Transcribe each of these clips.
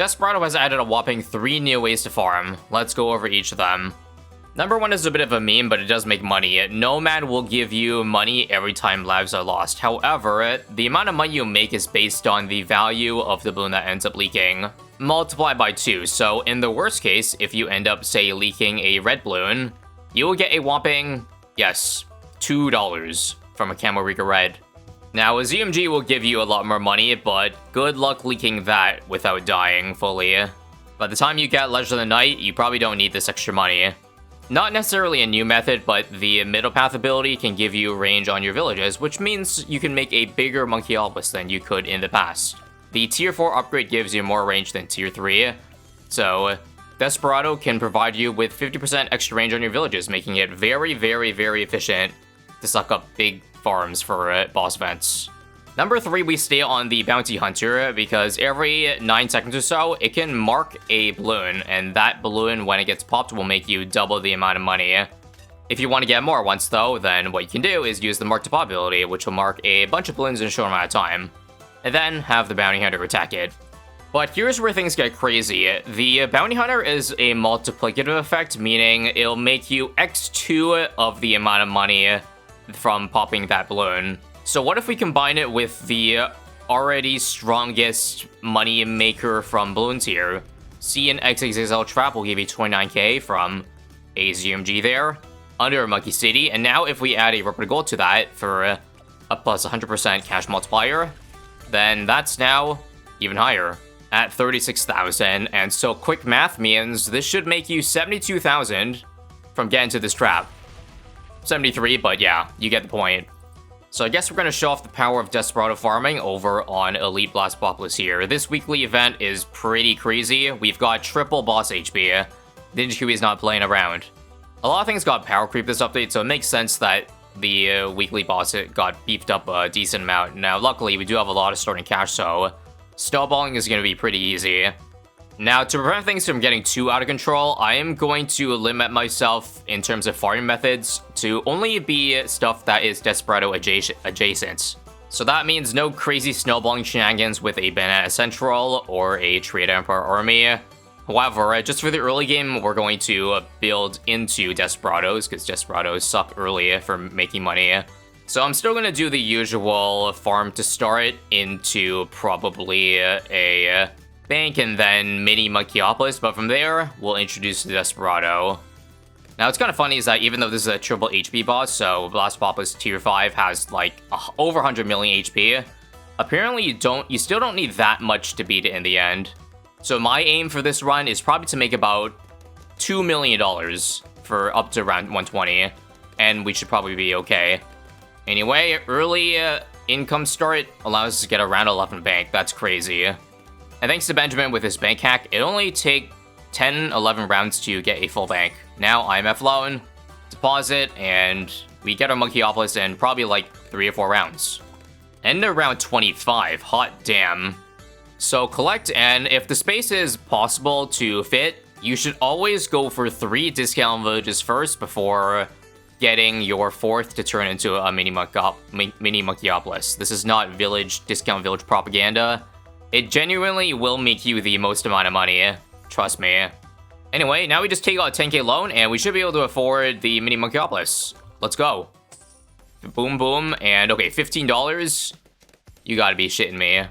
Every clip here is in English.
Desperado has added a whopping 3 new ways to farm. Let's go over each of them. Number 1 is a bit of a meme, but it does make money. Nomad will give you money every time lives are lost. However, the amount of money you make is based on the value of the balloon that ends up leaking, multiplied by 2. So in the worst case, if you end up, say, leaking a red balloon, you will get a whopping, yes, $2 from a Camo Riga Red. Now, a ZMG will give you a lot more money, but good luck leaking that without dying fully. By the time you get Legend of the Night, you probably don't need this extra money. Not necessarily a new method, but the middle path ability can give you range on your villages, which means you can make a bigger Monkeyopolis than you could in the past. The tier 4 upgrade gives you more range than tier 3, so Desperado can provide you with 50% extra range on your villages, making it very, very, very efficient to suck up big farms for boss events. Number 3, we stay on the Bounty Hunter, because every 9 seconds or so, it can mark a balloon, and that balloon, when it gets popped, will make you double the amount of money. If you want to get more once, though, then what you can do is use the Mark to Pop ability, which will mark a bunch of balloons in a short amount of time, and then have the Bounty Hunter attack it. But here's where things get crazy. The Bounty Hunter is a multiplicative effect, meaning it'll make you x2 of the amount of money from popping that balloon. So what if we combine it with the already strongest money maker from Bloons here? C and XXXL Trap will give you 29k from a ZMG there, under Monkey City, and now if we add a Rubber Gold to that for a plus 100% cash multiplier, then that's now even higher at 36,000, and so quick math means this should make you 72,000 from getting to this trap. 73, but yeah, you get the point. So I guess we're going to show off the power of Desperado farming over on Elite Blastopolis here. This weekly event is pretty crazy. We've got triple boss HP. Ninja Kiwi's not playing around. A lot of things got power creep this update, so it makes sense that the weekly boss got beefed up a decent amount. Now, luckily, we do have a lot of starting cash, so snowballing is going to be pretty easy. Now, to prevent things from getting too out of control, I am going to limit myself in terms of farming methods to only be stuff that is Desperado adjacent. So that means no crazy snowballing shenanigans with a Banana Central or a Trade Empire army. However, just for the early game, we're going to build into Desperados, because Desperados suck early for making money. So I'm still going to do the usual farm to start into probably a bank and then mini Monkeyopolis, but from there, we'll introduce the Desperado. Now, what's kind of funny is that even though this is a triple HP boss, so Blastopolis tier 5 has like over 100 million HP, apparently you still don't need that much to beat it in the end. So my aim for this run is probably to make about $2 million for up to around 120, and we should probably be okay. Anyway, early income start allows us to get around 11 bank. That's crazy. And thanks to Benjamin with his bank hack, it only take 10, 11 rounds to get a full bank. Now IMF loan, deposit, and we get our Monkeyopolis in probably like 3 or 4 rounds. End of round 25, hot damn. So collect, and if the space is possible to fit, you should always go for 3 discount villages first before getting your 4th to turn into a mini Monkeyopolis. This is not discount village propaganda. It genuinely will make you the most amount of money, trust me. Anyway, now we just take out a 10k loan, and we should be able to afford the mini Monkeyopolis. Let's go. Boom, boom, and okay, $15. You gotta be shitting me.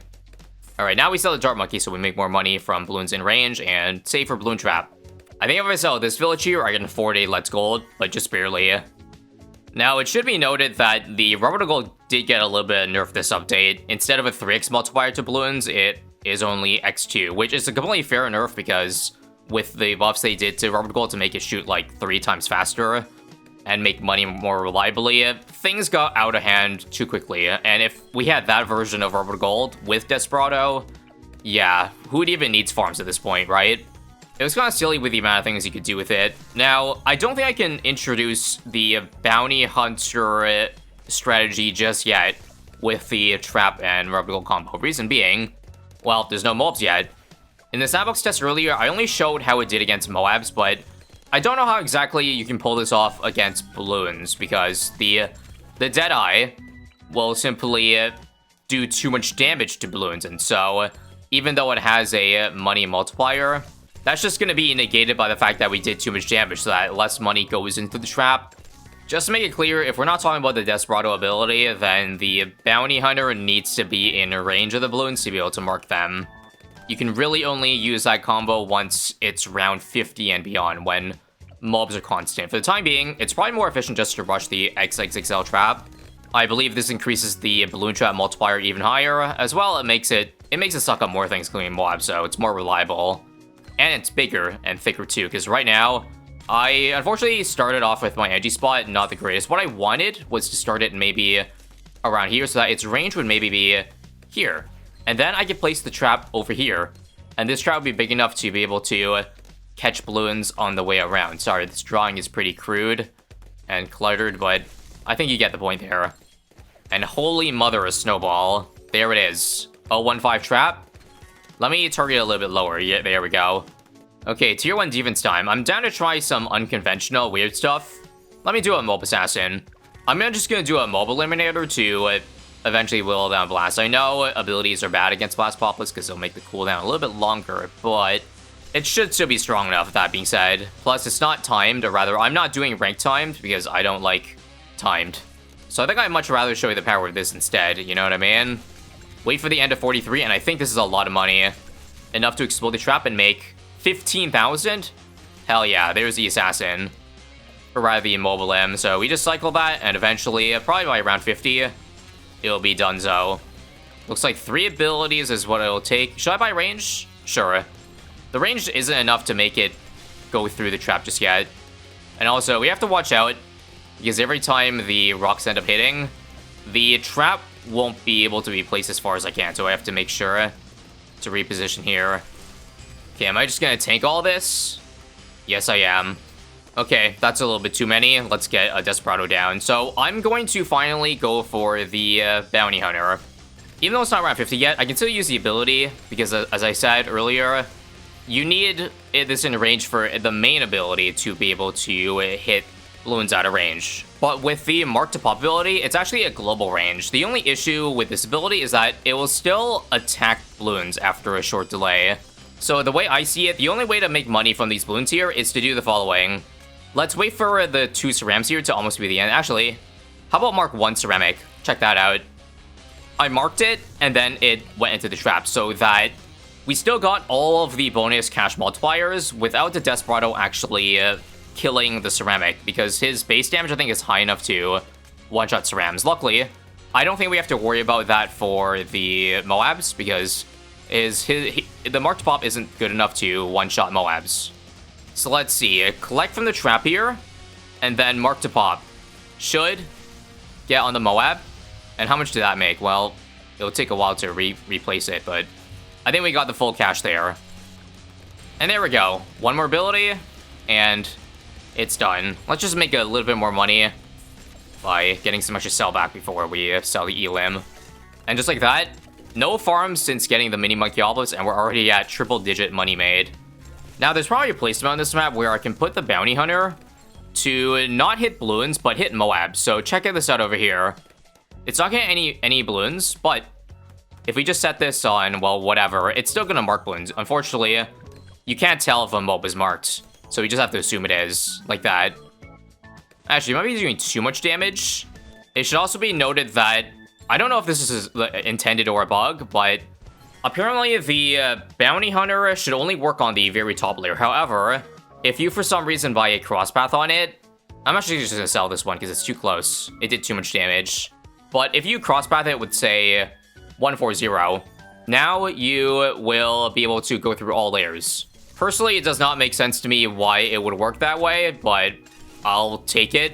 Alright, now we sell the Dart Monkey so we make more money from balloons in range, and save for Balloon Trap. I think if I sell this village here, I can afford a Let's Gold, but just barely. Now, it should be noted that the Rubber Gold did get a little bit of nerf this update. Instead of a 3x multiplier to balloons, it is only x2, which is a completely fair nerf because with the buffs they did to Rubber Gold to make it shoot like 3 times faster and make money more reliably, things got out of hand too quickly. And if we had that version of Rubber Gold with Desperado, yeah, who even needs farms at this point, right? It was kind of silly with the amount of things you could do with it. Now, I don't think I can introduce the Bounty Hunter strategy just yet with the Trap and Rubber Gold combo. Reason being, well, there's no mobs yet. In the sandbox test earlier, I only showed how it did against Moabs, but I don't know how exactly you can pull this off against balloons, because the Deadeye will simply do too much damage to balloons, and so even though it has a money multiplier, that's just going to be negated by the fact that we did too much damage, so that less money goes into the trap. Just to make it clear, if we're not talking about the Desperado ability, then the Bounty Hunter needs to be in range of the balloons to be able to mark them. You can really only use that combo once it's round 50 and beyond, when mobs are constant. For the time being, it's probably more efficient just to rush the XXXL trap. I believe this increases the balloon trap multiplier even higher. As well, it makes it suck up more things, including mobs, so it's more reliable. And it's bigger and thicker too, because right now, I unfortunately started off with my edgy spot, not the greatest. What I wanted was to start it maybe around here, so that its range would maybe be here. And then I could place the trap over here. And this trap would be big enough to be able to catch balloons on the way around. Sorry, this drawing is pretty crude and cluttered, but I think you get the point there. And holy mother of snowball. There it is. 015 trap. Let me target it a little bit lower. Yeah, there we go. Okay, tier 1 defense time. I'm down to try some unconventional weird stuff. Let me do a mob assassin. I'm just gonna do a mob eliminator to eventually whittle down blast. I know abilities are bad against blast poplars because they'll make the cooldown a little bit longer, but it should still be strong enough, that being said. Plus, it's not timed, or rather, I'm not doing rank timed because I don't like timed. So I think I'd much rather show you the power of this instead, you know what I mean? Wait for the end of 43, and I think this is a lot of money. Enough to explode the trap and make 15,000? Hell yeah, there's the assassin. Or rather the immobile M. So we just cycle that, and eventually, probably by around 50, it'll be donezo. Looks like 3 abilities is what it'll take. Should I buy range? Sure. The range isn't enough to make it go through the trap just yet. And also, we have to watch out, because every time the rocks end up hitting, the trap won't be able to be placed as far as I can, so I have to make sure to reposition here. Okay, am I just gonna tank all this? Yes, I am. Okay, that's a little bit too many. Let's get a Desperado down. So I'm going to finally go for the Bounty Hunter. Even though it's not around 50 yet, I can still use the ability, because as I said earlier, you need this in range for the main ability to be able to hit balloons out of range. But with the Mark to Pop ability, it's actually a global range. The only issue with this ability is that it will still attack balloons after a short delay. So the way I see it, the only way to make money from these balloons here is to do the following. Let's wait for the 2 ceramics here to almost be the end. Actually, how about mark 1 ceramic? Check that out. I marked it, and then it went into the trap, so that we still got all of the bonus cash multipliers without the Desperado actually killing the ceramic, because his base damage, I think, is high enough to one-shot cerams. Luckily, I don't think we have to worry about that for the Moabs, because the Mark to Pop isn't good enough to one-shot Moabs. So let's see, collect from the trap here, and then Mark to Pop. Should get on the Moab. And how much did that make? Well, it'll take a while to replace it, but I think we got the full cash there. And there we go. 1 more ability, and it's done. Let's just make a little bit more money by getting some extra sell back before we sell the elim. And just like that, no farms since getting the mini monkey obelisk, and we're already at triple-digit money made. Now, there's probably a placement on this map where I can put the Bounty Hunter to not hit balloons, but hit Moab. So check this out over here. It's not getting any balloons, but if we just set this on, well, whatever, it's still gonna mark balloons. Unfortunately, you can't tell if a mob is marked, so we just have to assume it is, like that. Actually, it might be doing too much damage. It should also be noted that, I don't know if this is intended or a bug, but apparently the Bounty Hunter should only work on the very top layer. However, if you for some reason buy a crosspath on it, I'm actually just gonna sell this one because it's too close. It did too much damage. But if you crosspath it with, say, 140, now you will be able to go through all layers. Personally, it does not make sense to me why it would work that way, but I'll take it.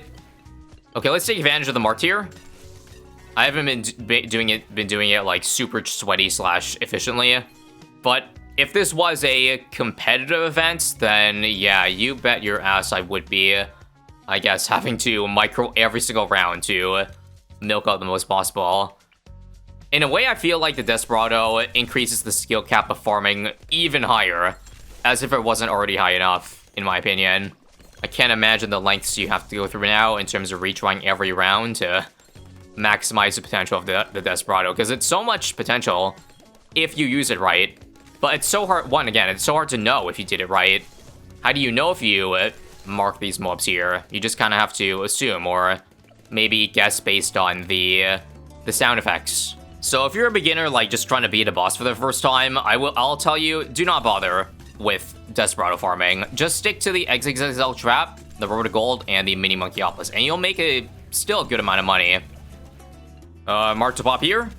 Okay, let's take advantage of the mark tier. I haven't been doing it like super sweaty / efficiently, but if this was a competitive event, then yeah, you bet your ass I would be, I guess, having to micro every single round to milk out the most possible. In a way, I feel like the Desperado increases the skill cap of farming even higher, as if it wasn't already high enough, in my opinion. I can't imagine the lengths you have to go through now in terms of retrying every round to maximize the potential of the Desperado, because it's so much potential if you use it right. But it's so hard, again, it's so hard to know if you did it right. How do you know if you mark these mobs here? You just kind of have to assume, or maybe guess based on the sound effects. So if you're a beginner, like just trying to beat a boss for the first time, I'll tell you, do not bother with Desperado farming. Just stick to the XXXL trap, the Road to Gold, and the Mini Monkeyopolis, and you'll make still a good amount of money. Mark to pop here.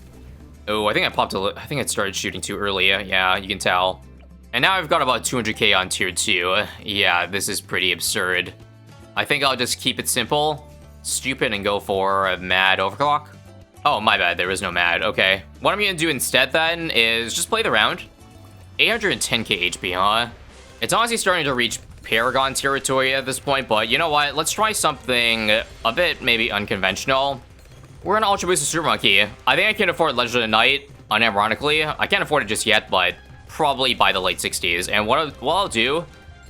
Oh, I think I started shooting too early. Yeah, you can tell. And now I've got about 200k on tier 2. Yeah, this is pretty absurd. I think I'll just keep it simple, stupid, and go for a mad overclock. Oh, my bad, there is no mad. Okay. What I'm gonna do instead then is just play the round. 810k HP, huh? It's honestly starting to reach Paragon territory at this point, but you know what? Let's try something a bit maybe unconventional. We're gonna Ultra Boost the Super Monkey. I think I can afford Legend of Night, unironically. I can't afford it just yet, but probably by the late 60s. And what I'll do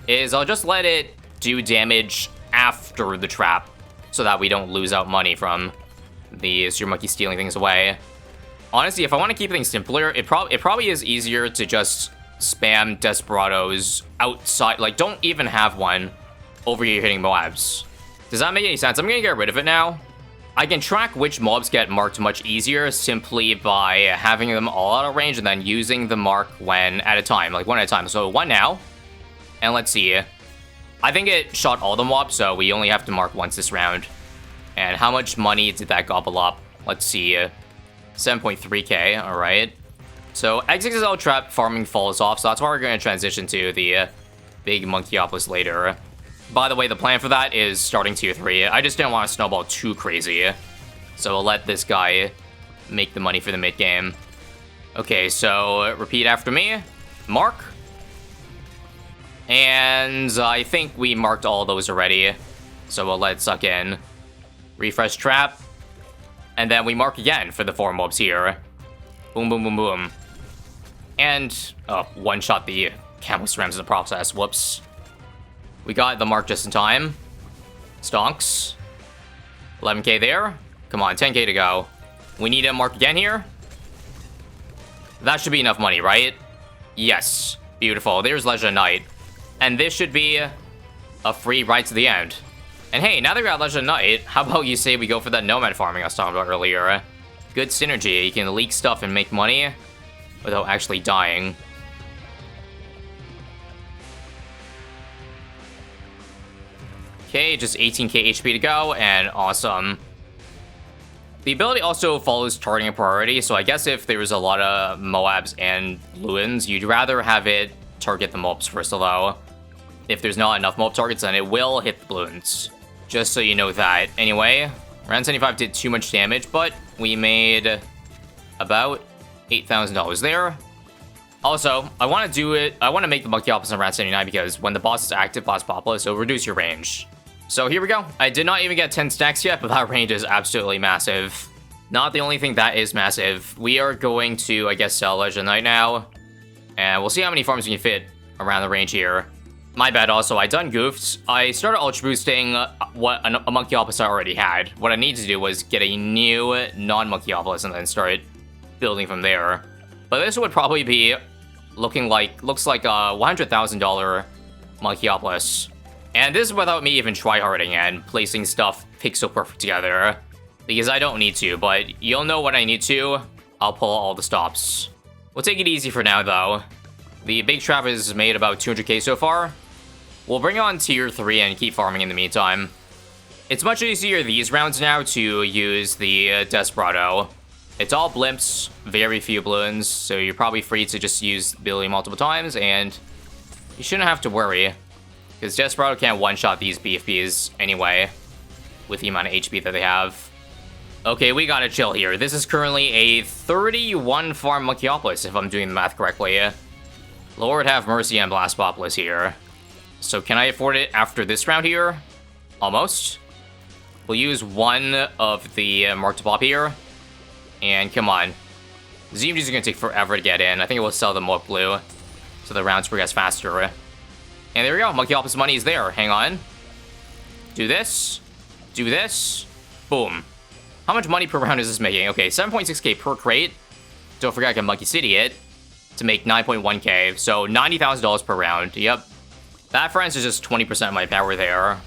is I'll just let it do damage after the trap, so that we don't lose out money from the Super Monkey stealing things away. Honestly, if I want to keep things simpler, it probably is easier to just spam Desperados outside. Like, don't even have one over here hitting Moabs. Does that make any sense? I'm gonna get rid of it now. I can track which mobs get marked much easier simply by having them all out of range and then using the mark one at a time. So one now. And let's see. I think it shot all the mobs, so we only have to mark once this round. And how much money did that gobble up? Let's see. 7.3k, alright. So XXL trap farming falls off, so that's why we're going to transition to the big Monkeyopolis later. By the way, the plan for that is starting tier 3. I just didn't want to snowball too crazy. So we'll let this guy make the money for the mid-game. Okay, so repeat after me. Mark. And I think we marked all those already. So we'll let it suck in. Refresh trap. And then we mark again for the 4 mobs here. Boom, boom, boom, boom. And, one-shot the Camus Rams in the process. Whoops. We got the mark just in time. Stonks. 11k there. Come on, 10k to go. We need a mark again here. That should be enough money, right? Yes. Beautiful. There's Legend of Night. And this should be a free ride to the end. And hey, now that we got Legend of Night, how about you say we go for that nomad farming I was talking about earlier? Good synergy. You can leak stuff and make money without actually dying. Okay, just 18k HP to go, and awesome. The ability also follows targeting priority, so I guess if there was a lot of Moabs and Bloons, you'd rather have it target the mobs first, although if there's not enough mob targets, then it will hit the Bloons. Just so you know that. Anyway, round 75 did too much damage, but we made about $8,000 there. Also, I want to make the Monkeyopolis on round 79 because when the boss is active, Boss Populous, it'll reduce your range. So here we go. I did not even get 10 stacks yet, but that range is absolutely massive. Not the only thing that is massive. We are going to, I guess, sell Legend of Night now. And we'll see how many farms we can fit around the range here. My bad also, I done goofed. I started ultra boosting a Monkeyopolis I already had. What I needed to do was get a new non-Monkeyopolis and then start building from there. But this would probably be looks like a $100,000 Monkeyopolis. And this is without me even tryharding and placing stuff pixel perfect together. Because I don't need to, but you'll know when I need to. I'll pull all the stops. We'll take it easy for now, though. The big trap has made about 200k so far. We'll bring on tier 3 and keep farming in the meantime. It's much easier these rounds now to use the Desperado. It's all blimps, very few Bloons, so you're probably free to just use the ability multiple times, and you shouldn't have to worry. Because Desperado can't one-shot these BFBs anyway, with the amount of HP that they have. Okay, we gotta chill here. This is currently a 31 farm Monkeyopolis, if I'm doing the math correctly. Lord have mercy on Blast Populous here. So can I afford it after this round here? Almost. We'll use one of the Mark to Pop here. And come on. ZMGs are gonna take forever to get in. I think we'll sell them up blue, so the rounds progress faster. And there we go, Monkeyopolis money is there. Hang on. Do this. Do this. Boom. How much money per round is this making? Okay, 7.6k per crate. Don't forget I can Monkey City it. to make 9.1k, so $90,000 per round. Yep. That, friends, is just 20% of my power there.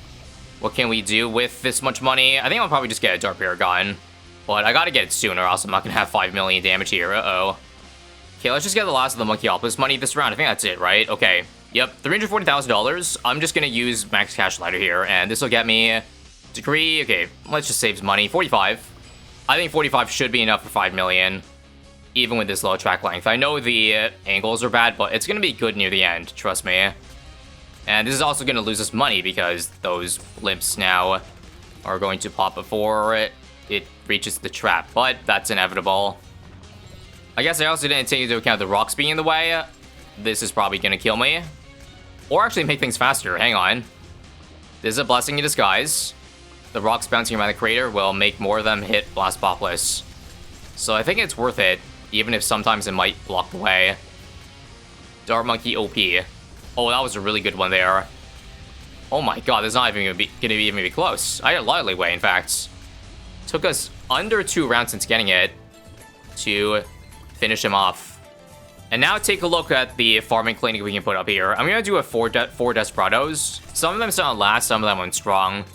What can we do with this much money? I think I'll probably just get a Dark Paragon. But I gotta get it sooner, or else I'm not gonna have 5 million damage here. Uh-oh. Okay, let's just get the last of the Monkeyopolis money this round. I think that's it, right? Okay. Yep, $340,000. I'm just gonna use Max Cash Ladder here, and this will get me degree. Okay, let's just save some money. 45. I think 45 should be enough for 5 million, even with this low track length. I know the angles are bad, but it's gonna be good near the end, trust me. And this is also gonna lose us money because those blimps now are going to pop before it reaches the trap, but that's inevitable. I guess I also didn't take into account the rocks being in the way. This is probably gonna kill me. Or actually make things faster, hang on. This is a blessing in disguise. The rocks bouncing around the crater will make more of them hit Blastopolis. So I think it's worth it, even if sometimes it might block the way. Dart Monkey OP. Oh, that was a really good one there. Oh my god, this is not even gonna be even close. I had a lot of leeway, in fact. Took us under 2 rounds since getting it to finish him off. And now take a look at the farming clinic we can put up here. I'm gonna do a 4 Desperados. Some of them sit on last, some of them on strong.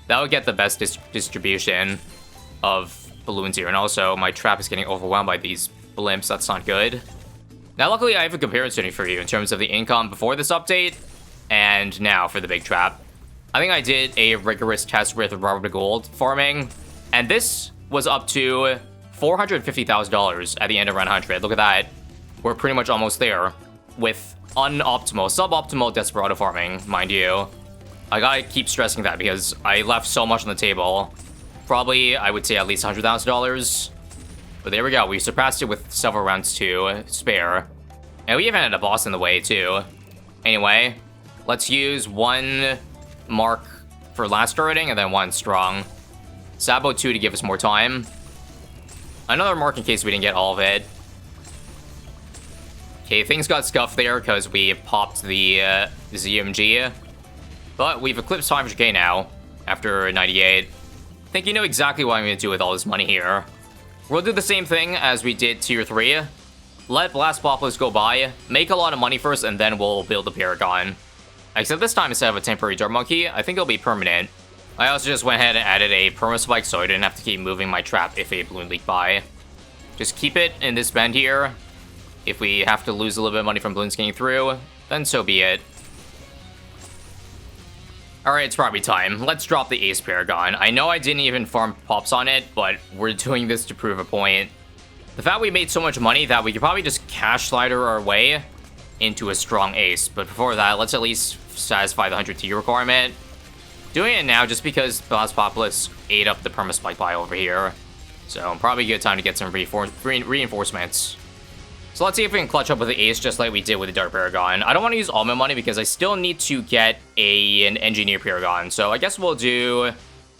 That would get the best distribution of balloons here. And also, my trap is getting overwhelmed by these blimps. That's not good. Now, luckily, I have a comparison for you in terms of the income before this update and now for the big trap. I think I did a rigorous test with Rubber to Gold farming, and this was up to $450,000 at the end of round 100. Look at that. We're pretty much almost there with suboptimal Desperado farming, mind you. I gotta keep stressing that because I left so much on the table. Probably, I would say at least $100,000. But there we go, we surpassed it with several rounds to spare. And we even had a boss in the way too. Anyway, let's use 1 mark for last starting and then 1 strong. Sabo 2 to give us more time. Another mark in case we didn't get all of it. Okay, things got scuffed there because we popped the ZMG. But we've eclipsed 500k now, after 98. I think you know exactly what I'm going to do with all this money here. We'll do the same thing as we did Tier 3. Let Blastopolis go by, make a lot of money first, and then we'll build a Paragon. Except this time, instead of a temporary Dart Monkey, I think it'll be permanent. I also just went ahead and added a Perma Spike so I didn't have to keep moving my trap if a balloon leaked by. Just keep it in this bend here. If we have to lose a little bit of money from balloons getting through, then so be it. Alright, it's probably time. Let's drop the Ace Paragon. I know I didn't even farm pops on it, but we're doing this to prove a point. The fact we made so much money that we could probably just cash slider our way into a strong Ace. But before that, let's at least satisfy the 100T requirement. Doing it now just because Blastopolis ate up the Perma Spike pile over here. So probably a good time to get some reinforcements. So let's see if we can clutch up with the Ace just like we did with the Dark Paragon. I don't want to use all my money because I still need to get an Engineer Paragon. So I guess we'll do...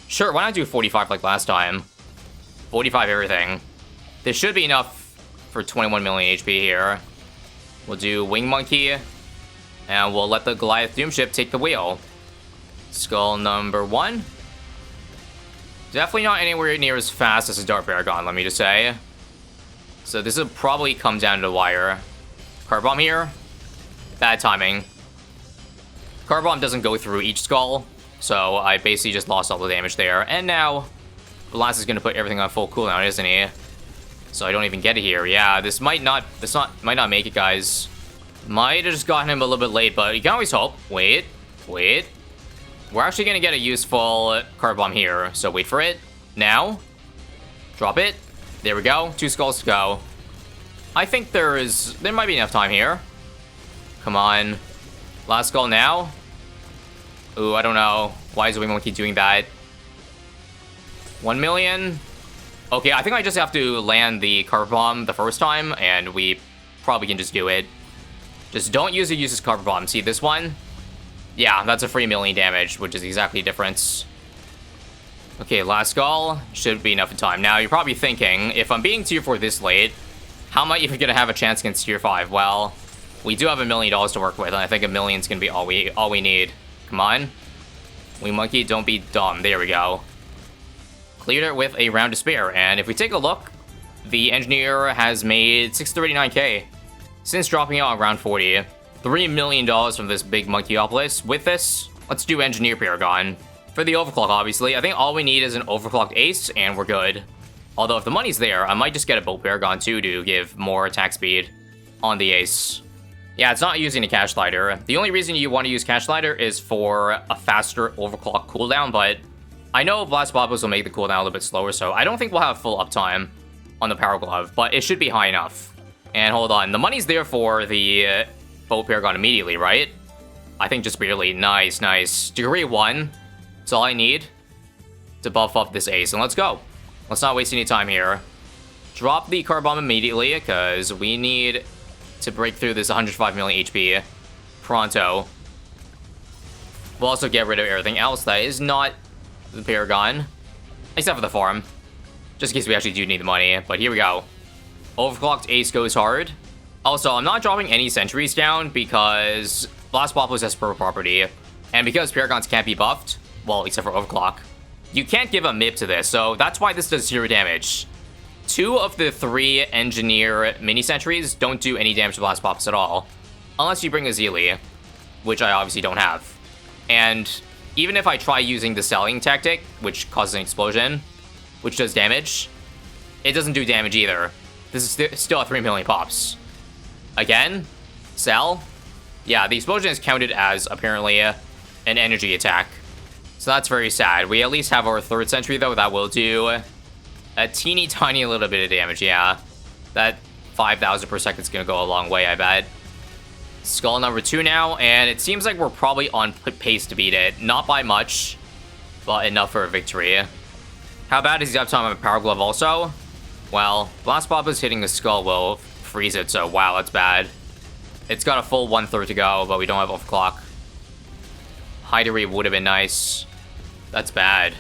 Sure, why not do 45 like last time? 45 everything. This should be enough for 21 million HP here. We'll do Wing Monkey. And we'll let the Goliath Doomship take the wheel. Skull number 1. Definitely not anywhere near as fast as a Dark Paragon, let me just say. So this will probably come down to the wire. Car Bomb here. Bad timing. Car Bomb doesn't go through each skull, so I basically just lost all the damage there. And now, Blast is going to put everything on full cooldown, isn't he? So I don't even get it here. Yeah, this might not make it, guys. Might have just gotten him a little bit late, but you can always hope. Wait. We're actually going to get a useful Car Bomb here, so wait for it. Now. Drop it. There we go. 2 skulls to go. I think there might be enough time here. Come on. Last skull now. Ooh, I don't know. Why is the Wing Monkey doing that? 1 million? Okay, I think I just have to land the Carpet Bomb the first time, and we probably can just do it. Just don't use his Carpet Bomb. See this one? Yeah, that's a free million damage, which is exactly the difference. Okay, last skull. Should be enough in time. Now, you're probably thinking, if I'm being Tier 4 this late, how am I even going to have a chance against Tier 5? Well, we do have $1 million to work with, and I think $1 million's going to be all we need. Come on. Wing Monkey, don't be dumb. There we go. Cleared it with a round to spare, and if we take a look, the Engineer has made 639k. Since dropping out around 40, $3 million from this big Monkeyopolis. With this, let's do Engineer Paragon. For the overclock, obviously, I think all we need is an overclocked ace, and we're good. Although if the money's there, I might just get a Bolt Paragon too to give more attack speed on the ace. Yeah, it's not using a Cash Slider. The only reason you want to use Cash Slider is for a faster overclock cooldown, but I know Blast Bobos will make the cooldown a little bit slower, so I don't think we'll have full uptime on the Power Glove, but it should be high enough. And hold on, the money's there for the Bolt Paragon immediately, right? I think just barely. Nice, nice. Degree 1. That's all I need to buff up this ace, and let's go. Let's not waste any time here. Drop the Car Bomb immediately, because we need to break through this 105 million HP pronto. We'll also get rid of everything else that is not the Paragon, except for the farm, just in case we actually do need the money. But here we go. Overclocked ace goes hard. Also, I'm not dropping any sentries down because Blast Bobos has pro property, and because Paragons can't be buffed, well, except for overclock, you can't give a MIP to this, so that's why this does 0 damage. 2 of the 3 Engineer mini sentries don't do any damage to Blast Bobos at all, unless you bring a Zealy, which I obviously don't have. And even if I try using the selling tactic, which causes an explosion, which does damage, it doesn't do damage either. This is still a 3 million pops. Again, sell. Yeah, the explosion is counted as apparently an energy attack. So that's very sad. We at least have our 3rd sentry though, that will do a teeny tiny little bit of damage, yeah. That 5,000 per second is gonna go a long way, I bet. Skull number 2 now, and it seems like we're probably on pace to beat it. Not by much, but enough for a victory. How bad is the uptime of a Power Glove also? Well, Blast Bobos hitting the skull will freeze it, so wow, that's bad. It's got a full 1/3 to go, but we don't have overclock. Hidery would have been nice. That's bad.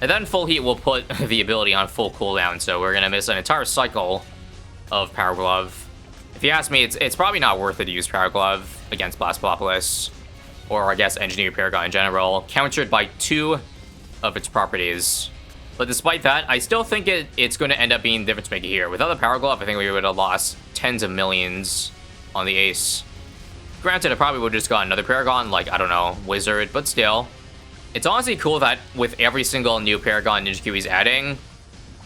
And then full heat will put the ability on full cooldown, so we're gonna miss an entire cycle of Power Glove. If you ask me, it's probably not worth it to use Power Glove against Blast Bobos, or I guess Engineer Paragon in general, countered by 2 of its properties. But despite that, I still think it's going to end up being the difference maker here. Without the Power Glove, I think we would have lost tens of millions on the ace. Granted, I probably would have just got another Paragon, like, I don't know, Wizard, but still. It's honestly cool that with every single new Paragon Ninja Q he's adding,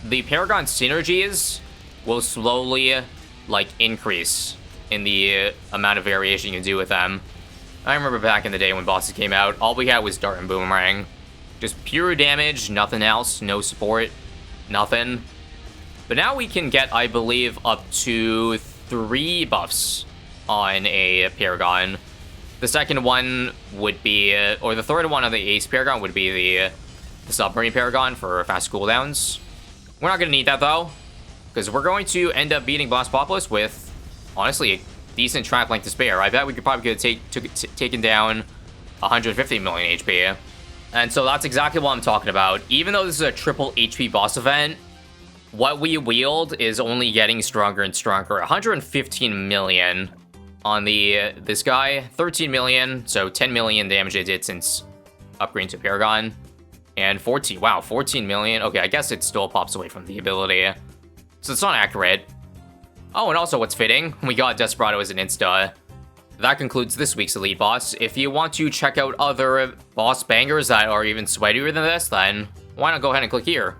the Paragon synergies will slowly, like, increase in the amount of variation you can do with them. I remember back in the day when bosses came out, all we had was Dart and Boomerang. Just pure damage, nothing else, no support, nothing. But now we can get, I believe, up to 3 buffs on a Paragon. The second one would be, or the third one on the Ace Paragon would be the Submarine Paragon for fast cooldowns. We're not going to need that, though, because we're going to end up beating Blast Bobos with, honestly, a decent track length to spare. I bet we could probably taken down 150 million HP. And so that's exactly what I'm talking about. Even though this is a triple HP boss event, what we wield is only getting stronger and stronger. 115 million on this guy, 13 million, so 10 million damage it did since upgrading to Paragon. And 14 million. Okay, I guess it still pops away from the ability, so it's not accurate. Oh, and also what's fitting, we got Desperado as an insta. That concludes this week's Elite Boss. If you want to check out other boss bangers that are even sweatier than this, then why not go ahead and click here.